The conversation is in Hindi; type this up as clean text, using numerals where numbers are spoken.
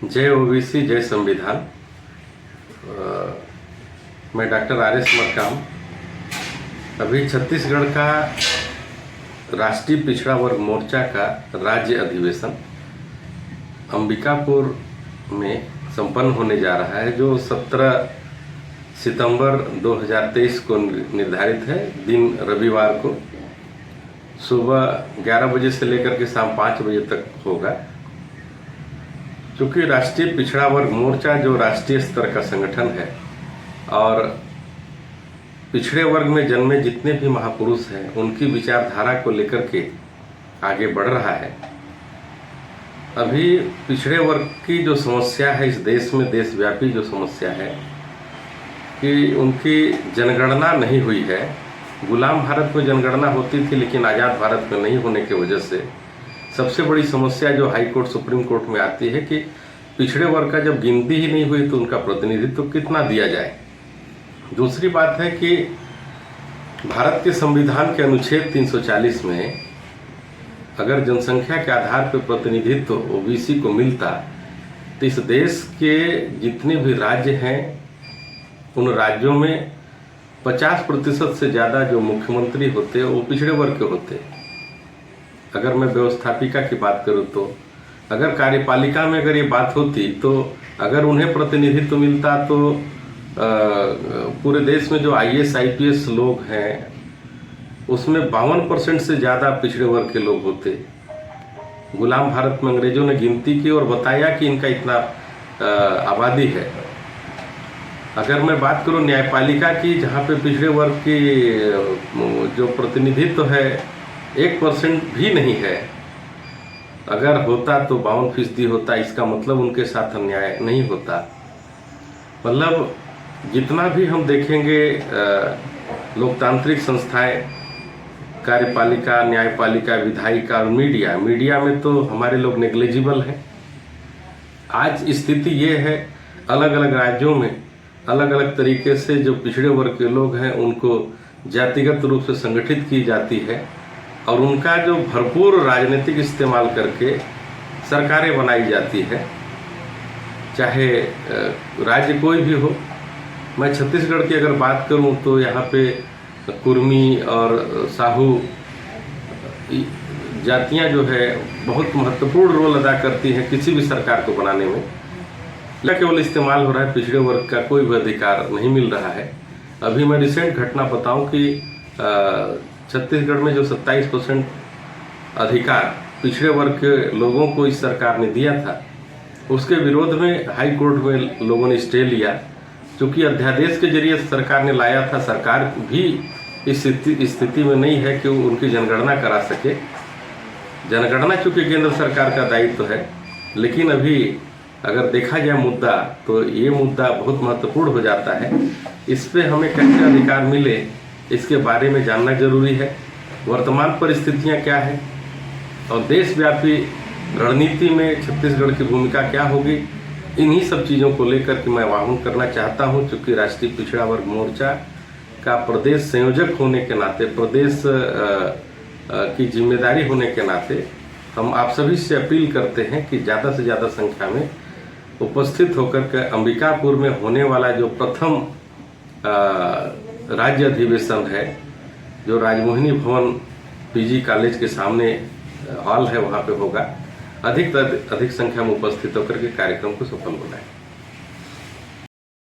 जय ओबीसी जय संविधान। मैं डॉक्टर आर एस मरकाम। अभी छत्तीसगढ़ का राष्ट्रीय पिछड़ा वर्ग मोर्चा का राज्य अधिवेशन अंबिकापुर में संपन्न होने जा रहा है, जो 17 सितंबर 2023 को निर्धारित है। दिन रविवार को सुबह 11 बजे से लेकर के शाम 5 बजे तक होगा। क्योंकि राष्ट्रीय पिछड़ा वर्ग मोर्चा जो राष्ट्रीय स्तर का संगठन है और पिछड़े वर्ग में जन्मे जितने भी महापुरुष हैं उनकी विचारधारा को लेकर के आगे बढ़ रहा है। अभी पिछड़े वर्ग की जो समस्या है इस देश में, देशव्यापी जो समस्या है कि उनकी जनगणना नहीं हुई है। गुलाम भारत में जनगणना होती थी लेकिन आज़ाद भारत में नहीं होने की वजह से सबसे बड़ी समस्या जो हाई कोर्ट सुप्रीम कोर्ट में आती है कि पिछड़े वर्ग का जब गिनती ही नहीं हुई तो उनका प्रतिनिधित्व कितना दिया जाए। दूसरी बात है कि भारत के संविधान के अनुच्छेद 340 में अगर जनसंख्या के आधार पर प्रतिनिधित्व ओबीसी को मिलता तो इस देश के जितने भी राज्य हैं उन राज्यों में 50% से ज़्यादा जो मुख्यमंत्री होते वो पिछड़े वर्ग के होते। अगर मैं व्यवस्थापिका की बात करूं तो अगर कार्यपालिका में अगर ये बात होती तो अगर उन्हें प्रतिनिधित्व मिलता तो पूरे देश में जो आईएएस आईपीएस लोग हैं उसमें 52% से ज़्यादा पिछड़े वर्ग के लोग होते। गुलाम भारत में अंग्रेजों ने गिनती की और बताया कि इनका इतना आबादी है। अगर मैं बात करूं न्यायपालिका की, जहां पे पिछड़े वर्ग की जो प्रतिनिधित्व है 1% भी नहीं है, अगर होता तो 52% होता। इसका मतलब उनके साथ अन्याय नहीं होता। मतलब जितना भी हम देखेंगे लोकतांत्रिक संस्थाएं, कार्यपालिका, न्यायपालिका, विधायिका और मीडिया में तो हमारे लोग नेग्लिजिबल हैं। आज स्थिति ये है, अलग अलग राज्यों में अलग अलग तरीके से जो पिछड़े वर्ग के लोग हैं उनको जातिगत रूप से संगठित की जाती है और उनका जो भरपूर राजनीतिक इस्तेमाल करके सरकारें बनाई जाती है, चाहे राज्य कोई भी हो। मैं छत्तीसगढ़ की अगर बात करूं तो यहाँ पे कुर्मी और साहू जातियाँ जो है बहुत महत्वपूर्ण रोल अदा करती हैं किसी भी सरकार को बनाने में। केवल इस्तेमाल हो रहा है, पिछड़े वर्ग का कोई भी अधिकार नहीं मिल रहा है। अभी मैं रिसेंट घटना बताऊं कि छत्तीसगढ़ में जो 27% अधिकार पिछड़े वर्ग के लोगों को इस सरकार ने दिया था, उसके विरोध में हाई कोर्ट में लोगों ने स्टे लिया। क्योंकि अध्यादेश के जरिए सरकार ने लाया था, सरकार भी इस स्थिति में नहीं है कि उनकी जनगणना करा सके। जनगणना चूंकि केंद्र सरकार का दायित्व है, लेकिन अभी अगर देखा जाए मुद्दा तो ये मुद्दा बहुत महत्वपूर्ण हो जाता है। इस पे हमें कैसे अधिकार मिले इसके बारे में जानना जरूरी है। वर्तमान परिस्थितियां क्या है और देशव्यापी रणनीति में छत्तीसगढ़ की भूमिका क्या होगी, इन्हीं सब चीज़ों को लेकर के मैं आह्वान करना चाहता हूं। चूँकि राष्ट्रीय पिछड़ा वर्ग मोर्चा का प्रदेश संयोजक होने के नाते, प्रदेश की जिम्मेदारी होने के नाते हम आप सभी से अपील करते हैं कि ज़्यादा से ज़्यादा संख्या में उपस्थित होकर के अंबिकापुर में होने वाला जो प्रथम राज्य अधिवेशन है, जो राजमोहिनी भवन पीजी कॉलेज के सामने हॉल है, वहाँ पे होगा। अधिक से अधिक संख्या में उपस्थित होकर के कार्यक्रम को सफल बनाएं।